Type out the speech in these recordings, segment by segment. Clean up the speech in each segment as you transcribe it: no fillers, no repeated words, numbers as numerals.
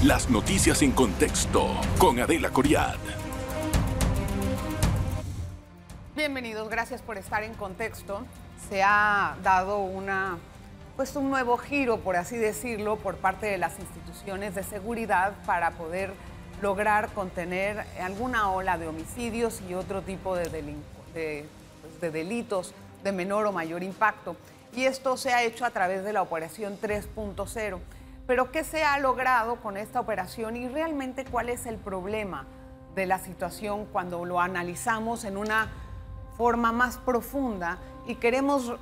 Las noticias en contexto con Adela Coriad. Bienvenidos, gracias por estar en Contexto. Se ha dado un nuevo giro, por así decirlo, por parte de las instituciones de seguridad para poder lograr contener alguna ola de homicidios y otro tipo de delitos de menor o mayor impacto. Y esto se ha hecho a través de la Operación 3.0. Pero ¿qué se ha logrado con esta operación y realmente cuál es el problema de la situación cuando lo analizamos en una forma más profunda y queremos,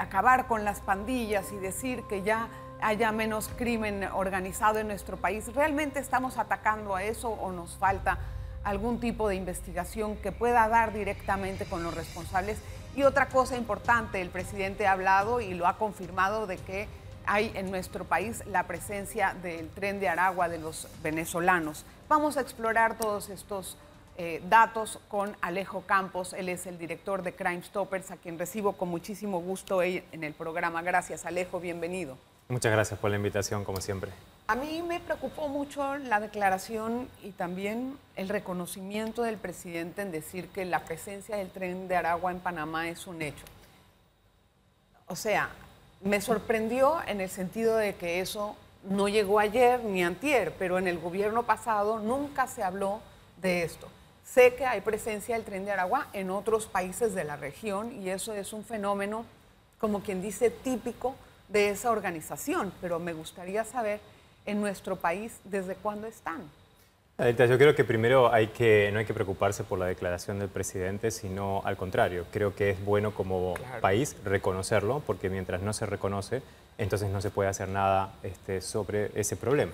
acabar con las pandillas y decir que ya haya menos crimen organizado en nuestro país? ¿Realmente estamos atacando a eso o nos falta algún tipo de investigación que pueda dar directamente con los responsables? Y otra cosa importante, el presidente ha hablado y lo ha confirmado de que hay en nuestro país la presencia del Tren de Aragua de los venezolanos. Vamos a explorar todos estos datos con Alejo Campos. Él es el director de Crime Stoppers, a quien recibo con muchísimo gusto en el programa. Gracias, Alejo, bienvenido. Muchas gracias por la invitación, como siempre. A mí me preocupó mucho la declaración y también el reconocimiento del presidente en decir que la presencia del Tren de Aragua en Panamá es un hecho. O sea, me sorprendió en el sentido de que eso no llegó ayer ni antier, pero en el gobierno pasado nunca se habló de esto. Sé que hay presencia del Tren de Aragua en otros países de la región y eso es un fenómeno, como quien dice, típico de esa organización, pero me gustaría saber en nuestro país desde cuándo están. Adela, yo creo que primero no hay que preocuparse por la declaración del presidente, sino al contrario. Creo que es bueno como país reconocerlo, porque mientras no se reconoce, entonces no se puede hacer nada sobre ese problema.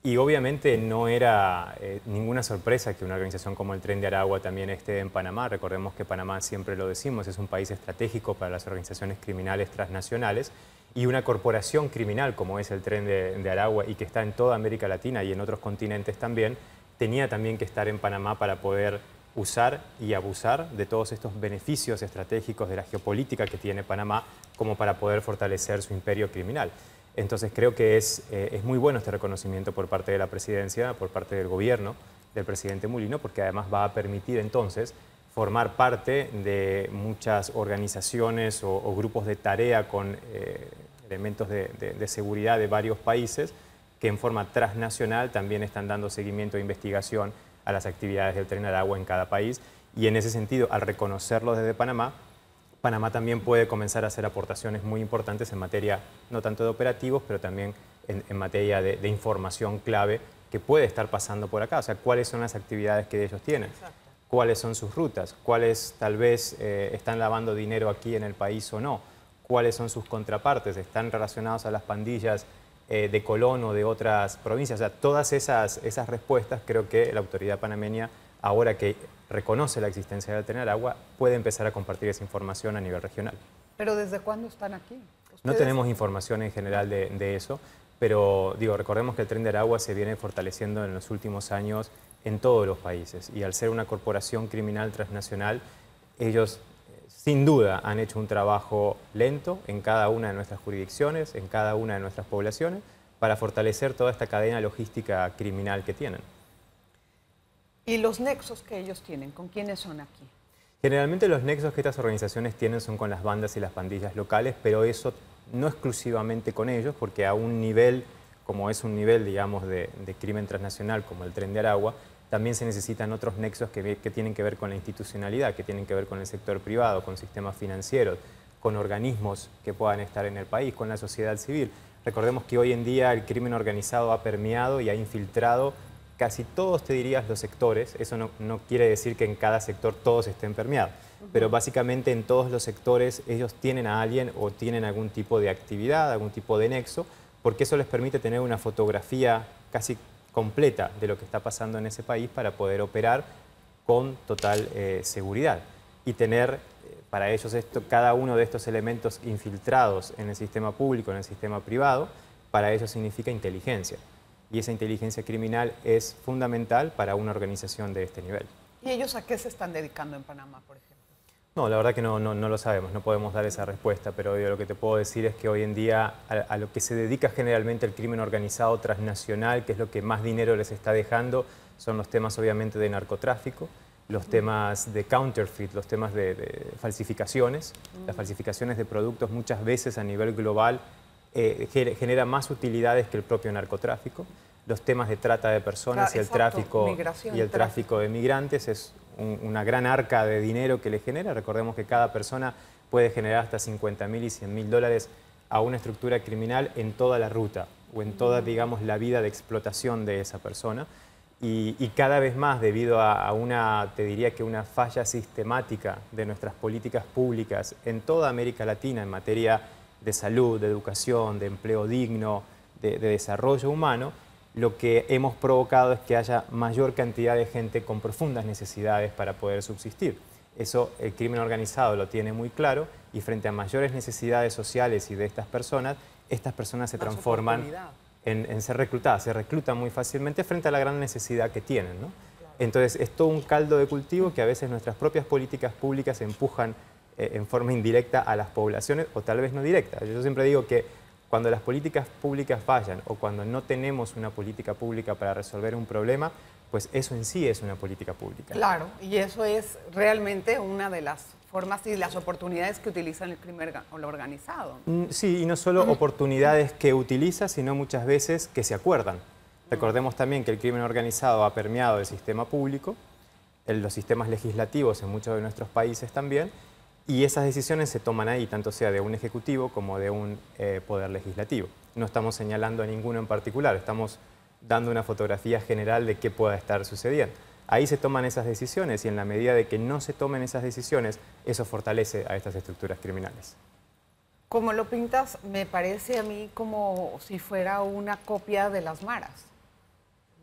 Y obviamente no era ninguna sorpresa que una organización como el Tren de Aragua también esté en Panamá. Recordemos que Panamá, siempre lo decimos, es un país estratégico para las organizaciones criminales transnacionales, y una corporación criminal como es el Tren de Aragua y que está en toda América Latina y en otros continentes también, tenía también que estar en Panamá para poder usar y abusar de todos estos beneficios estratégicos de la geopolítica que tiene Panamá, como para poder fortalecer su imperio criminal. Entonces creo que es muy bueno este reconocimiento por parte de la presidencia, por parte del gobierno del presidente Mulino, porque además va a permitir entonces formar parte de muchas organizaciones o grupos de tarea con elementos de seguridad de varios países que en forma transnacional también están dando seguimiento e investigación a las actividades del Tren de Aragua en cada país. Y en ese sentido, al reconocerlo desde Panamá, Panamá también puede comenzar a hacer aportaciones muy importantes en materia, no tanto de operativos, pero también en materia de información clave que puede estar pasando por acá. O sea, cuáles son las actividades que ellos tienen, cuáles son sus rutas, cuáles tal vez están lavando dinero aquí en el país o no, cuáles son sus contrapartes, están relacionados a las pandillas de Colón o de otras provincias. O sea, todas esas respuestas creo que la autoridad panameña, ahora que reconoce la existencia del Tren de Aragua, puede empezar a compartir esa información a nivel regional. ¿Pero desde cuándo están aquí? No tenemos información en general de eso, pero recordemos que el Tren de Aragua se viene fortaleciendo en los últimos años en todos los países, y al ser una corporación criminal transnacional, ellos sin duda han hecho un trabajo lento en cada una de nuestras jurisdicciones, en cada una de nuestras poblaciones, para fortalecer toda esta cadena logística criminal que tienen. ¿Y los nexos que ellos tienen? ¿Con quiénes son aquí? Generalmente los nexos que estas organizaciones tienen son con las bandas y las pandillas locales, pero eso no exclusivamente con ellos, porque a un nivel, como es un nivel, digamos, de crimen transnacional como el Tren de Aragua, también se necesitan otros nexos que tienen que ver con la institucionalidad, que tienen que ver con el sector privado, con sistemas financieros, con organismos que puedan estar en el país, con la sociedad civil. Recordemos que hoy en día el crimen organizado ha permeado y ha infiltrado casi todos, te dirías, los sectores. Eso no quiere decir que en cada sector todos estén permeados, pero básicamente en todos los sectores ellos tienen a alguien o tienen algún tipo de actividad, algún tipo de nexo, porque eso les permite tener una fotografía casi completa de lo que está pasando en ese país para poder operar con total seguridad y tener para ellos cada uno de estos elementos infiltrados en el sistema público, en el sistema privado. Para ellos significa inteligencia. Y esa inteligencia criminal es fundamental para una organización de este nivel. ¿Y ellos a qué se están dedicando en Panamá, por ejemplo? No, la verdad que no lo sabemos, no podemos dar esa respuesta, pero yo lo que te puedo decir es que hoy en día a lo que se dedica generalmente el crimen organizado transnacional, que es lo que más dinero les está dejando, son los temas obviamente de narcotráfico, los temas de counterfeit, los temas de falsificaciones. Las falsificaciones de productos muchas veces a nivel global genera más utilidades que el propio narcotráfico. Los temas de trata de personas y el tráfico de migrantes es una gran arca de dinero que le genera. Recordemos que cada persona puede generar hasta 50.000 y 100.000 dólares a una estructura criminal en toda la ruta o en toda, digamos, la vida de explotación de esa persona. Y cada vez más, debido a te diría que una falla sistemática de nuestras políticas públicas en toda América Latina en materia de salud, de educación, de empleo digno, de desarrollo humano, lo que hemos provocado es que haya mayor cantidad de gente con profundas necesidades para poder subsistir. Eso el crimen organizado lo tiene muy claro y frente a mayores necesidades sociales y de estas personas se transforman en ser reclutadas, se reclutan muy fácilmente frente a la gran necesidad que tienen, ¿no? Claro. Entonces es todo un caldo de cultivo que a veces nuestras propias políticas públicas empujan en forma indirecta a las poblaciones o tal vez no directa. Yo siempre digo que cuando las políticas públicas fallan o cuando no tenemos una política pública para resolver un problema, pues eso en sí es una política pública. Claro, y eso es realmente una de las formas y las oportunidades que utiliza el crimen organizado. Sí, y no solo oportunidades que utiliza, sino muchas veces que se acuerdan. Recordemos también que el crimen organizado ha permeado el sistema público, los sistemas legislativos en muchos de nuestros países también, y esas decisiones se toman ahí, tanto sea de un ejecutivo como de un poder legislativo. No estamos señalando a ninguno en particular, estamos dando una fotografía general de qué pueda estar sucediendo. Ahí se toman esas decisiones y en la medida de que no se tomen esas decisiones, eso fortalece a estas estructuras criminales. Como lo pintas, me parece a mí como si fuera una copia de las maras.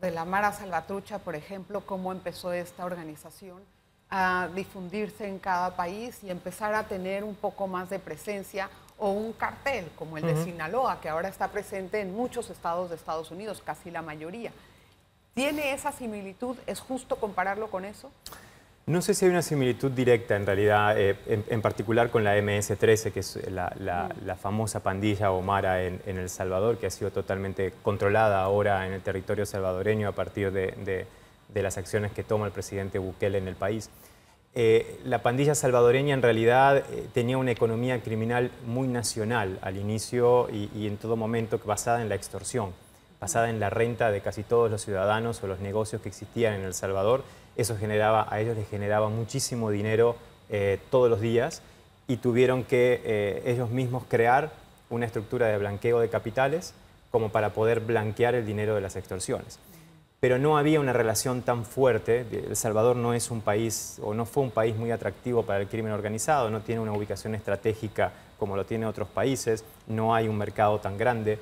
De la Mara Salvatrucha, por ejemplo, cómo empezó esta organización a difundirse en cada país y empezar a tener un poco más de presencia, o un cartel como el de Sinaloa, que ahora está presente en muchos estados de Estados Unidos, casi la mayoría. ¿Tiene esa similitud? ¿Es justo compararlo con eso? No sé si hay una similitud directa en realidad, en particular con la MS-13, que es la famosa pandilla o mara en El Salvador, que ha sido totalmente controlada ahora en el territorio salvadoreño a partir de las acciones que toma el presidente Bukele en el país. La pandilla salvadoreña en realidad tenía una economía criminal muy nacional al inicio y en todo momento basada en la extorsión, basada en la renta de casi todos los ciudadanos o los negocios que existían en El Salvador. Eso a ellos les generaba muchísimo dinero todos los días y tuvieron que ellos mismos crear una estructura de blanqueo de capitales como para poder blanquear el dinero de las extorsiones. Pero no había una relación tan fuerte. El Salvador no es un país, o no fue un país muy atractivo para el crimen organizado, no tiene una ubicación estratégica como lo tienen otros países, no hay un mercado tan grande,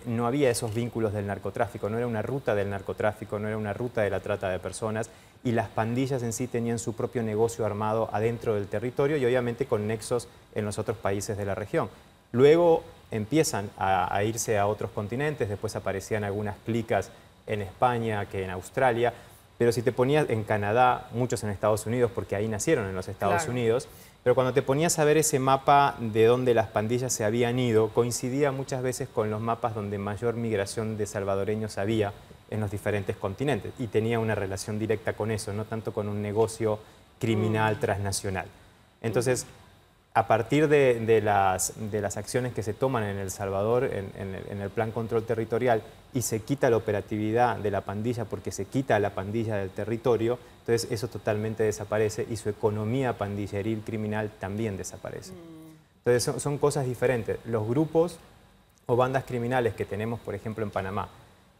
no había esos vínculos del narcotráfico, no era una ruta del narcotráfico, no era una ruta de la trata de personas, y las pandillas en sí tenían su propio negocio armado adentro del territorio y obviamente con nexos en los otros países de la región. Luego empiezan a irse a otros continentes, después aparecían algunas clicas en España, que en Australia, pero si te ponías en Canadá, muchos en Estados Unidos, porque ahí nacieron en los Estados Unidos, pero cuando te ponías a ver ese mapa de donde las pandillas se habían ido, coincidía muchas veces con los mapas donde mayor migración de salvadoreños había en los diferentes continentes, y tenía una relación directa con eso, no tanto con un negocio criminal transnacional. Entonces, a partir de las acciones que se toman en El Salvador, en el plan control territorial, y se quita la operatividad de la pandilla porque se quita a la pandilla del territorio, entonces eso totalmente desaparece y su economía pandilleril criminal también desaparece. Entonces son cosas diferentes. Los grupos o bandas criminales que tenemos, por ejemplo, en Panamá,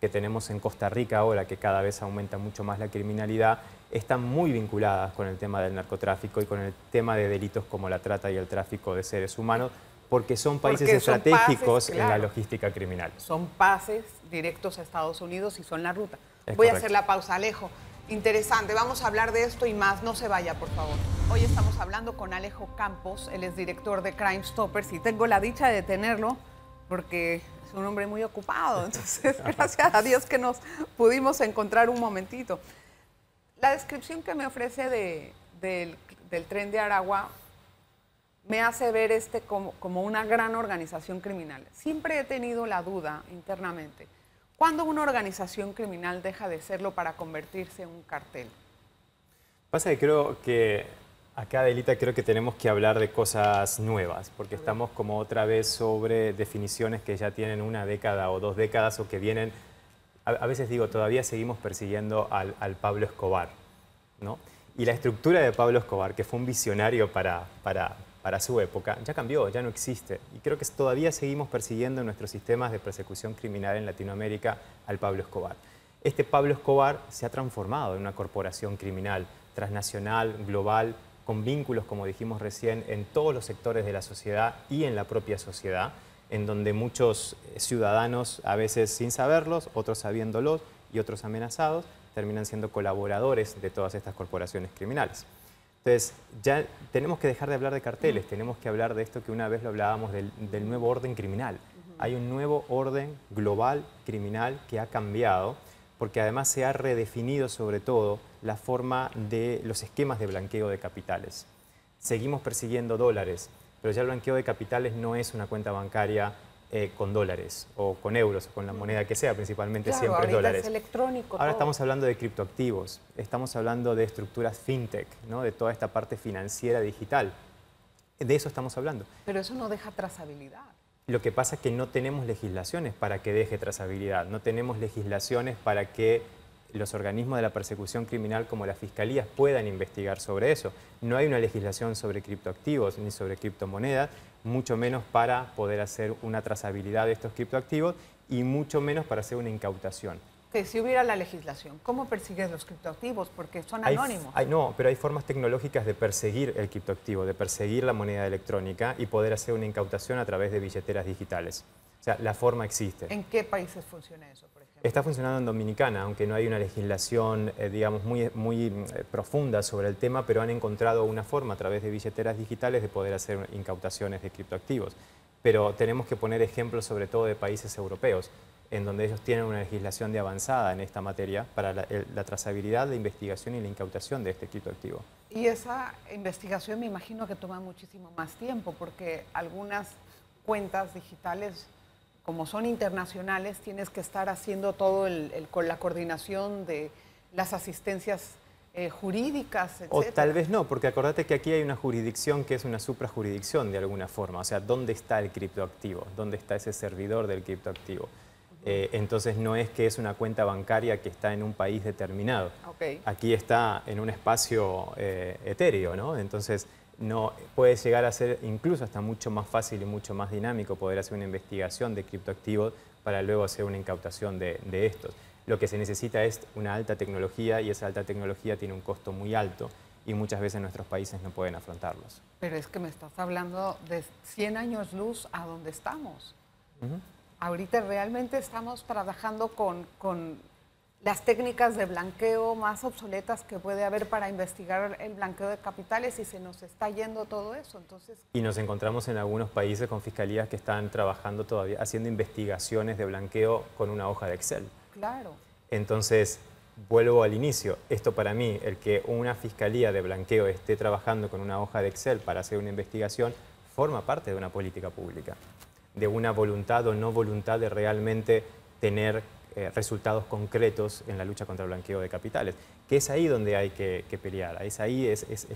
que tenemos en Costa Rica ahora, que cada vez aumenta mucho más la criminalidad, están muy vinculadas con el tema del narcotráfico y con el tema de delitos como la trata y el tráfico de seres humanos, porque son países estratégicos en la logística criminal. Son pases directos a Estados Unidos y son la ruta. Es Voy correcto. a hacer la pausa, Alejo. Interesante, vamos a hablar de esto y más. No se vaya, por favor. Hoy estamos hablando con Alejo Campos, él es director de Crime Stoppers y tengo la dicha de tenerlo porque es un hombre muy ocupado. Entonces, gracias a Dios que nos pudimos encontrar un momentito. La descripción que me ofrece del Tren de Aragua me hace ver como una gran organización criminal. Siempre he tenido la duda internamente, ¿cuándo una organización criminal deja de serlo para convertirse en un cartel? Pasa que creo que acá, Adelita, creo que tenemos que hablar de cosas nuevas, porque estamos como otra vez sobre definiciones que ya tienen una década o 2 décadas o que vienen, a veces digo, todavía seguimos persiguiendo al Pablo Escobar, ¿no? Y la estructura de Pablo Escobar, que fue un visionario para su época, ya cambió, ya no existe. Y creo que todavía seguimos persiguiendo en nuestros sistemas de persecución criminal en Latinoamérica al Pablo Escobar. Este Pablo Escobar se ha transformado en una corporación criminal transnacional, global, con vínculos, como dijimos recién, en todos los sectores de la sociedad y en la propia sociedad, en donde muchos ciudadanos, a veces sin saberlos, otros sabiéndolos y otros amenazados, terminan siendo colaboradores de todas estas corporaciones criminales. Entonces, ya tenemos que dejar de hablar de carteles, tenemos que hablar de esto que una vez lo hablábamos del nuevo orden criminal. Hay un nuevo orden global criminal que ha cambiado, porque además se ha redefinido sobre todo la forma de los esquemas de blanqueo de capitales. Seguimos persiguiendo dólares, pero ya el blanqueo de capitales no es una cuenta bancaria con dólares o con euros o con la moneda que sea, principalmente Claro, siempre es dólares. Es electrónico. Ahora todo. estamos hablando de criptoactivos, estamos hablando de estructuras fintech, ¿no? De toda esta parte financiera digital. De eso estamos hablando. Pero eso no deja trazabilidad. Lo que pasa es que no tenemos legislaciones para que deje trazabilidad, no tenemos legislaciones para que los organismos de la persecución criminal como las fiscalías puedan investigar sobre eso. No hay una legislación sobre criptoactivos ni sobre criptomonedas, mucho menos para poder hacer una trazabilidad de estos criptoactivos y mucho menos para hacer una incautación. Que si hubiera la legislación, ¿cómo persigues los criptoactivos? Porque son anónimos. No, pero hay formas tecnológicas de perseguir el criptoactivo, de perseguir la moneda electrónica y poder hacer una incautación a través de billeteras digitales. O sea, la forma existe. ¿En qué países funciona eso, por ejemplo? Está funcionando en Dominicana, aunque no hay una legislación, digamos, muy profunda sobre el tema, pero han encontrado una forma a través de billeteras digitales de poder hacer incautaciones de criptoactivos. Pero tenemos que poner ejemplos sobre todo de países europeos, en donde ellos tienen una legislación de avanzada en esta materia para la trazabilidad, la investigación y la incautación de este criptoactivo. Y esa investigación me imagino que toma muchísimo más tiempo, porque algunas cuentas digitales, como son internacionales, tienes que estar haciendo todo con la coordinación de las asistencias jurídicas, etc. O tal vez no, porque acordate que aquí hay una jurisdicción que es una suprajurisdicción de alguna forma. O sea, ¿dónde está el criptoactivo? ¿Dónde está ese servidor del criptoactivo? Entonces no es que es una cuenta bancaria que está en un país determinado. Okay. Aquí está en un espacio etéreo, ¿no? Entonces no puede llegar a ser incluso hasta mucho más fácil y mucho más dinámico poder hacer una investigación de criptoactivos para luego hacer una incautación de estos. Lo que se necesita es una alta tecnología y esa alta tecnología tiene un costo muy alto y muchas veces nuestros países no pueden afrontarlos. Pero es que me estás hablando de 100 años luz a donde estamos. Ahorita realmente estamos trabajando con las técnicas de blanqueo más obsoletas que puede haber para investigar el blanqueo de capitales y se nos está yendo todo eso. Entonces, y nos encontramos en algunos países con fiscalías que están trabajando todavía, haciendo investigaciones de blanqueo con una hoja de Excel. Claro. Entonces, vuelvo al inicio. Esto para mí, el que una fiscalía de blanqueo esté trabajando con una hoja de Excel para hacer una investigación, forma parte de una política pública, de una voluntad o no voluntad de realmente tener resultados concretos en la lucha contra el blanqueo de capitales, que es ahí donde hay que pelear, es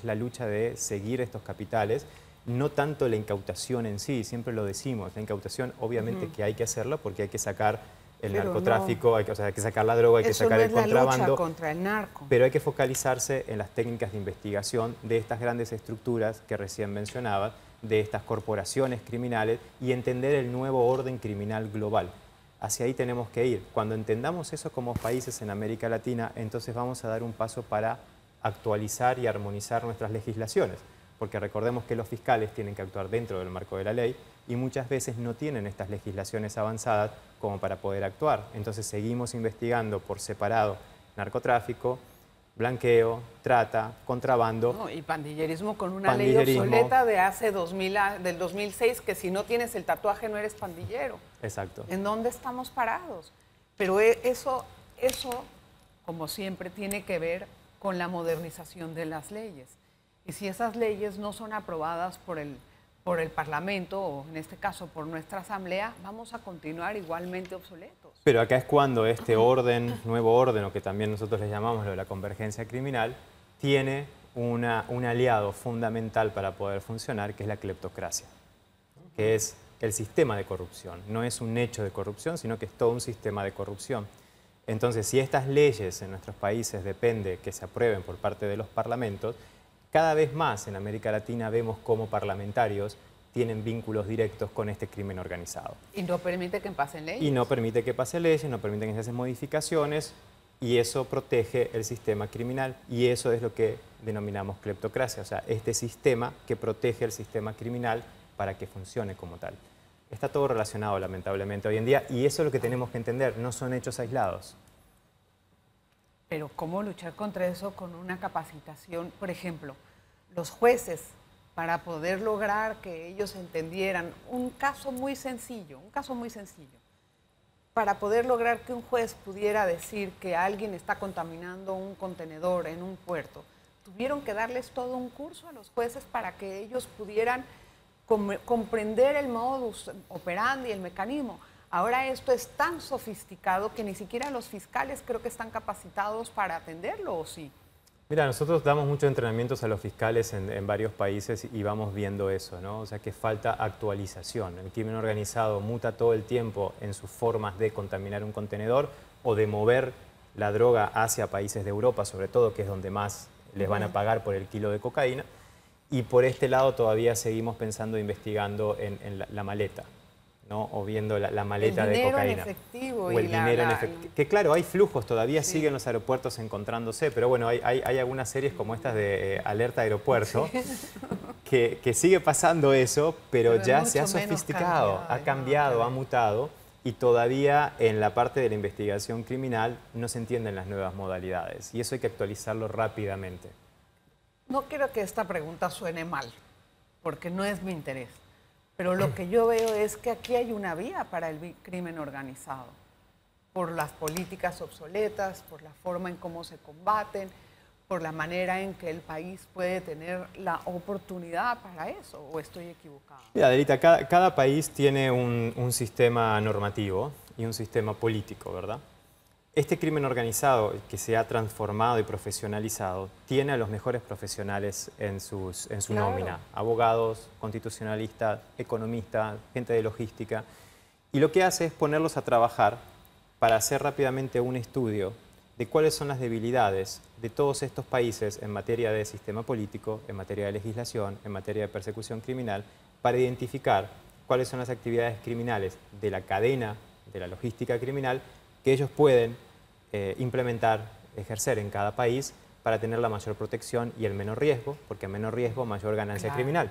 la lucha de seguir estos capitales, no tanto la incautación en sí, siempre lo decimos, la incautación obviamente que hay que hacerla porque hay que sacar el narcotráfico, no. hay que sacar la droga, hay que sacar el contrabando. Es la lucha contra el narco. Pero hay que focalizarse en las técnicas de investigación de estas grandes estructuras que recién mencionaba, de estas corporaciones criminales y entender el nuevo orden criminal global. Hacia ahí tenemos que ir. Cuando entendamos eso como países en América Latina, entonces vamos a dar un paso para actualizar y armonizar nuestras legislaciones. Porque recordemos que los fiscales tienen que actuar dentro del marco de la ley y muchas veces no tienen estas legislaciones avanzadas como para poder actuar. Entonces seguimos investigando por separado narcotráfico, blanqueo, trata, contrabando. No, y pandillerismo con una ley obsoleta de hace del 2006 que si no tienes el tatuaje no eres pandillero. Exacto. ¿En dónde estamos parados? Pero eso, como siempre, tiene que ver con la modernización de las leyes. Y si esas leyes no son aprobadas por el Parlamento, o en este caso por nuestra Asamblea, vamos a continuar igualmente obsoletos. Pero acá es cuando este orden, nuevo orden, o que también nosotros le llamamos lo de la convergencia criminal, tiene un aliado fundamental para poder funcionar, que es la cleptocracia, que es el sistema de corrupción. No es un hecho de corrupción, sino que es todo un sistema de corrupción. Entonces, si estas leyes en nuestros países depende que se aprueben por parte de los parlamentos, cada vez más en América Latina vemos cómo parlamentarios tienen vínculos directos con este crimen organizado. Y no permite que pasen leyes. Y no permite que pasen leyes, no permite que se hacen modificaciones, y eso protege el sistema criminal, y eso es lo que denominamos cleptocracia, o sea, este sistema que protege el sistema criminal para que funcione como tal. Está todo relacionado, lamentablemente, hoy en día, y eso es lo que tenemos que entender, no son hechos aislados. Pero ¿cómo luchar contra eso con una capacitación? Por ejemplo, los jueces, para poder lograr que ellos entendieran un caso muy sencillo, para poder lograr que un juez pudiera decir que alguien está contaminando un contenedor en un puerto, tuvieron que darles todo un curso a los jueces para que ellos pudieran comprender el modus operandi, el mecanismo. Ahora esto es tan sofisticado que ni siquiera los fiscales creo que están capacitados para atenderlo, ¿o sí? Mira, nosotros damos muchos entrenamientos a los fiscales en varios países y vamos viendo eso, ¿no? O sea, que falta actualización. El crimen organizado muta todo el tiempo en sus formas de contaminar un contenedor o de mover la droga hacia países de Europa, sobre todo, que es donde más les van a pagar por el kilo de cocaína. Y por este lado todavía seguimos pensando e investigando en la maleta, ¿no? O viendo la maleta de cocaína. El dinero en efectivo. O el dinero en efectivo. Que claro, hay flujos, todavía siguen los aeropuertos encontrándose, pero bueno, hay algunas series como estas de Alerta Aeropuerto, que sigue pasando eso, pero ya se ha sofisticado, ha cambiado, ha mutado, y todavía en la parte de la investigación criminal no se entienden las nuevas modalidades, y eso hay que actualizarlo rápidamente. No quiero que esta pregunta suene mal, porque no es mi interés. Pero lo que yo veo es que aquí hay una vía para el crimen organizado, por las políticas obsoletas, por la forma en cómo se combaten, por la manera en que el país puede tener la oportunidad para eso, ¿o estoy equivocada? Mira, Adelita, cada país tiene un sistema normativo y un sistema político, ¿verdad? Este crimen organizado que se ha transformado y profesionalizado tiene a los mejores profesionales en su nómina. Abogados, constitucionalistas, economistas, gente de logística. Y lo que hace es ponerlos a trabajar para hacer rápidamente un estudio de cuáles son las debilidades de todos estos países en materia de sistema político, en materia de legislación, en materia de persecución criminal, para identificar cuáles son las actividades criminales de la cadena de la logística criminal que ellos pueden implementar, ejercer en cada país para tener la mayor protección y el menor riesgo, porque a menor riesgo, mayor ganancia criminal.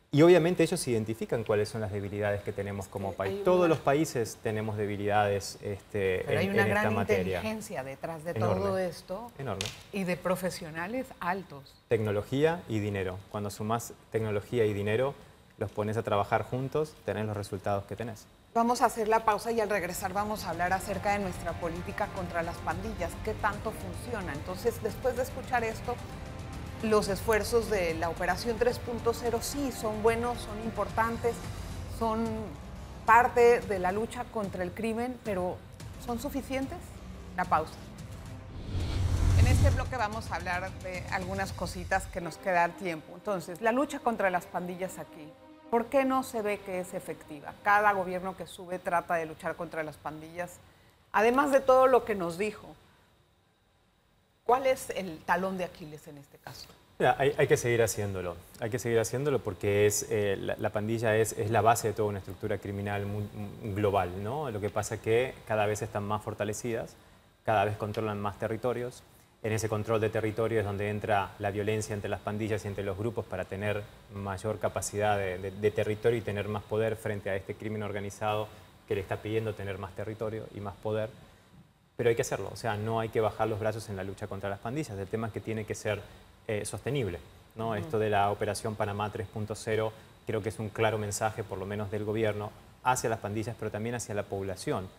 Y obviamente ellos identifican cuáles son las debilidades que tenemos como país. Todos los países tenemos debilidades en esta materia. Pero hay una gran inteligencia detrás de todo esto. Enorme. Y de profesionales altos. Tecnología y dinero. Cuando sumas tecnología y dinero, los pones a trabajar juntos, tenés los resultados que tenés. Vamos a hacer la pausa y al regresar vamos a hablar acerca de nuestra política contra las pandillas, qué tanto funciona. Entonces, después de escuchar esto, los esfuerzos de la Operación 3.0 sí son buenos, son importantes, son parte de la lucha contra el crimen, pero ¿son suficientes? La pausa. En este bloque vamos a hablar de algunas cositas que nos queda tiempo. Entonces, la lucha contra las pandillas aquí. ¿Por qué no se ve que es efectiva? Cada gobierno que sube trata de luchar contra las pandillas. Además de todo lo que nos dijo, ¿cuál es el talón de Aquiles en este caso? Mira, hay que seguir haciéndolo. Hay que seguir haciéndolo porque la pandilla es la base de toda una estructura criminal global, ¿no? Lo que pasa es que cada vez están más fortalecidas, cada vez controlan más territorios. En ese control de territorio es donde entra la violencia entre las pandillas y entre los grupos para tener mayor capacidad de territorio y tener más poder frente a este crimen organizado que le está pidiendo tener más territorio y más poder. Pero hay que hacerlo, o sea, no hay que bajar los brazos en la lucha contra las pandillas. El tema es que tiene que ser sostenible, ¿no? Esto de la Operación Panamá 3.0 creo que es un claro mensaje, por lo menos del gobierno, hacia las pandillas, pero también hacia la población,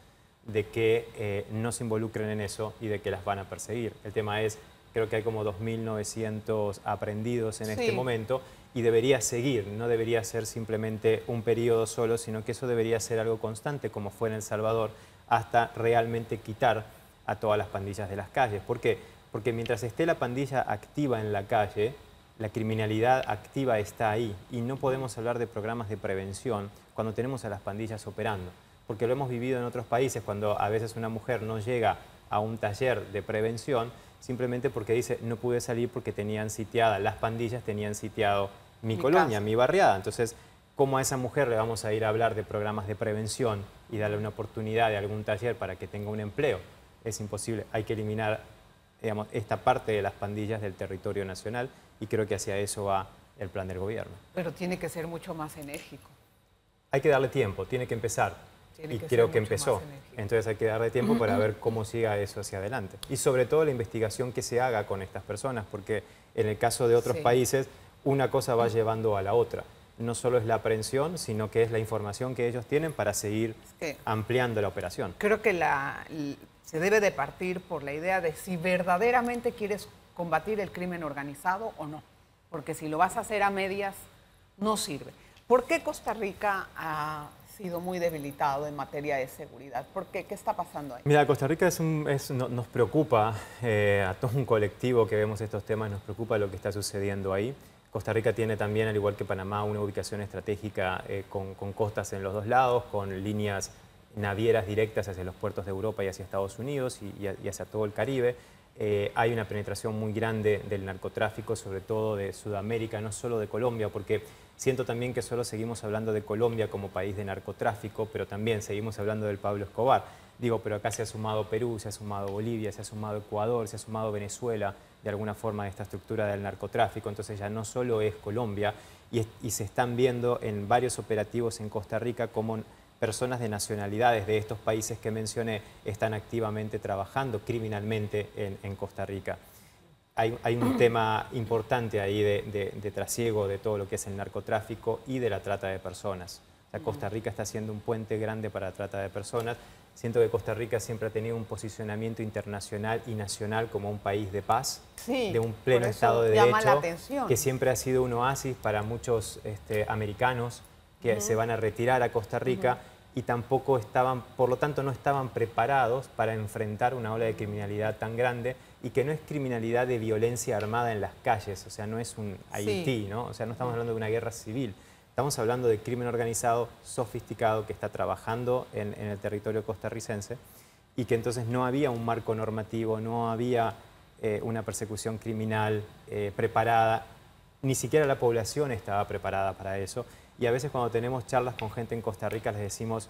de que no se involucren en eso y de que las van a perseguir. El tema es creo que hay como 2.900 aprendidos en Sí. este momento y debería seguir, no debería ser simplemente un periodo solo, sino que eso debería ser algo constante como fue en El Salvador hasta realmente quitar a todas las pandillas de las calles. ¿Por qué? Porque mientras esté la pandilla activa en la calle, la criminalidad activa está ahí y no podemos hablar de programas de prevención cuando tenemos a las pandillas operando, porque lo hemos vivido en otros países cuando a veces una mujer no llega a un taller de prevención simplemente porque dice no pude salir porque tenían sitiada, las pandillas tenían sitiado mi colonia, casa, mi barriada. Entonces, ¿cómo a esa mujer le vamos a ir a hablar de programas de prevención y darle una oportunidad de algún taller para que tenga un empleo? Es imposible, hay que eliminar, digamos, esta parte de las pandillas del territorio nacional y creo que hacia eso va el plan del gobierno. pero tiene que ser mucho más enérgico. Hay que darle tiempo, tiene que empezar. Tiene Y que creo ser que mucho empezó. más enérgico. Entonces hay que darle tiempo para ver cómo siga eso hacia adelante. Y sobre todo la investigación que se haga con estas personas, porque en el caso de otros Sí. países, una cosa va llevando a la otra. No solo es la aprehensión, sino que es la información que ellos tienen para seguir Es que ampliando la operación. creo que se debe de partir por la idea de si verdaderamente quieres combatir el crimen organizado o no. Porque si lo vas a hacer a medias, no sirve. ¿Por qué Costa Rica ha sido muy debilitado en materia de seguridad? ¿Por qué? ¿Qué está pasando ahí? Mira, Costa Rica nos preocupa, a todo un colectivo que vemos estos temas, nos preocupa lo que está sucediendo ahí. Costa Rica tiene también, al igual que Panamá, una ubicación estratégica con costas en los dos lados, con líneas navieras directas hacia los puertos de Europa y hacia Estados Unidos y hacia todo el Caribe. Hay una penetración muy grande del narcotráfico, sobre todo de Sudamérica, no solo de Colombia, porque siento también que solo seguimos hablando de Colombia como país de narcotráfico, pero también seguimos hablando del Pablo Escobar. Digo, pero acá se ha sumado Perú, se ha sumado Bolivia, se ha sumado Ecuador, se ha sumado Venezuela, de alguna forma, de esta estructura del narcotráfico. Entonces ya no solo es Colombia, y se están viendo en varios operativos en Costa Rica como personas de nacionalidades de estos países que mencioné están activamente trabajando criminalmente en Costa Rica. Hay un tema importante ahí de trasiego de todo lo que es el narcotráfico y de la trata de personas. O sea, Costa Rica está siendo un puente grande para la trata de personas. Siento que Costa Rica siempre ha tenido un posicionamiento internacional y nacional como un país de paz, Sí, de un pleno por eso Estado de llama la Derecho, atención. que siempre ha sido un oasis para muchos americanos que se van a retirar a Costa Rica y tampoco estaban, por lo tanto no estaban preparados para enfrentar una ola de criminalidad tan grande y que no es criminalidad de violencia armada en las calles, o sea, no es un Haití, ¿no? O sea, no estamos hablando de una guerra civil, estamos hablando de crimen organizado, sofisticado, que está trabajando en el territorio costarricense y que entonces no había un marco normativo, no había una persecución criminal preparada, ni siquiera la población estaba preparada para eso. Y a veces cuando tenemos charlas con gente en Costa Rica les decimos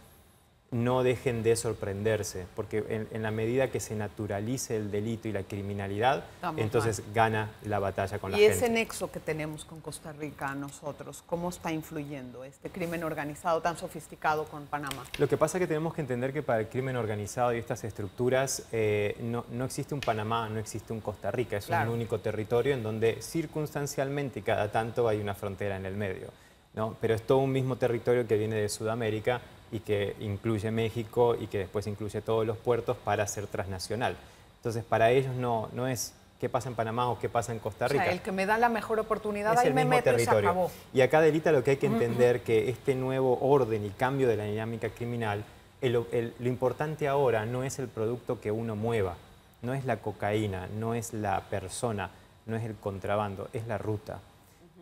no dejen de sorprenderse, porque en la medida que se naturalice el delito y la criminalidad, Estamos entonces gana la batalla con la Y gente. ese nexo que tenemos con Costa Rica nosotros, ¿cómo está influyendo este crimen organizado tan sofisticado con Panamá? Lo que pasa es que tenemos que entender que para el crimen organizado y estas estructuras no existe un Panamá, no existe un Costa Rica, es Claro. un único territorio en donde circunstancialmente y cada tanto hay una frontera en el medio, ¿no? Pero es todo un mismo territorio que viene de Sudamérica y que incluye México y que después incluye todos los puertos para ser transnacional. Entonces, para ellos no es qué pasa en Panamá o qué pasa en Costa Rica. O sea, el que me da la mejor oportunidad, Es ahí el me mismo meto y se territorio. acabó. Y acá, Adelita, lo que hay que entender que este nuevo orden y cambio de la dinámica criminal, lo importante ahora no es el producto que uno mueva, no es la cocaína, no es la persona, no es el contrabando, es la ruta.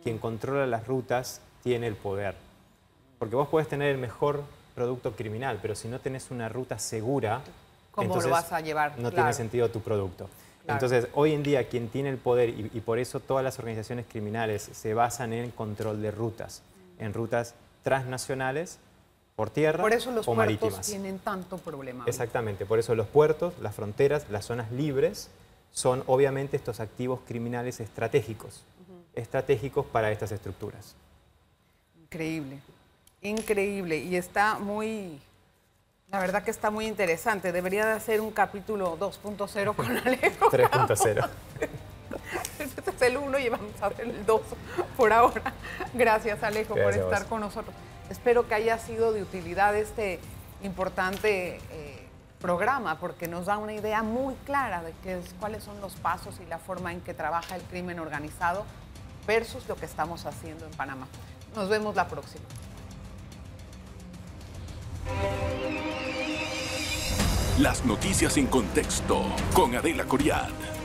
Quien controla las rutas tiene el poder. Porque vos podés tener el mejor producto criminal, pero si no tenés una ruta segura, ¿Cómo entonces lo vas a llevar? no Claro. tiene sentido tu producto. Claro. Entonces, hoy en día quien tiene el poder, y por eso todas las organizaciones criminales se basan en el control de rutas, en rutas transnacionales, por tierra Por eso los o puertos marítimas. tienen tanto problema. Exactamente, por eso los puertos, las fronteras, las zonas libres son obviamente estos activos criminales estratégicos, estratégicos para estas estructuras. Increíble, increíble. Y está muy, la verdad que está muy interesante. Debería de hacer un capítulo 2.0 con Alejo. 3.0. Este es el 1 y vamos a ver el 2 por ahora. Gracias, Alejo, Gracias por a estar vos. con nosotros. Espero que haya sido de utilidad este importante programa, porque nos da una idea muy clara de cuáles son los pasos y la forma en que trabaja el crimen organizado versus lo que estamos haciendo en Panamá. Nos vemos la próxima. Las noticias en contexto con Adela Coriad.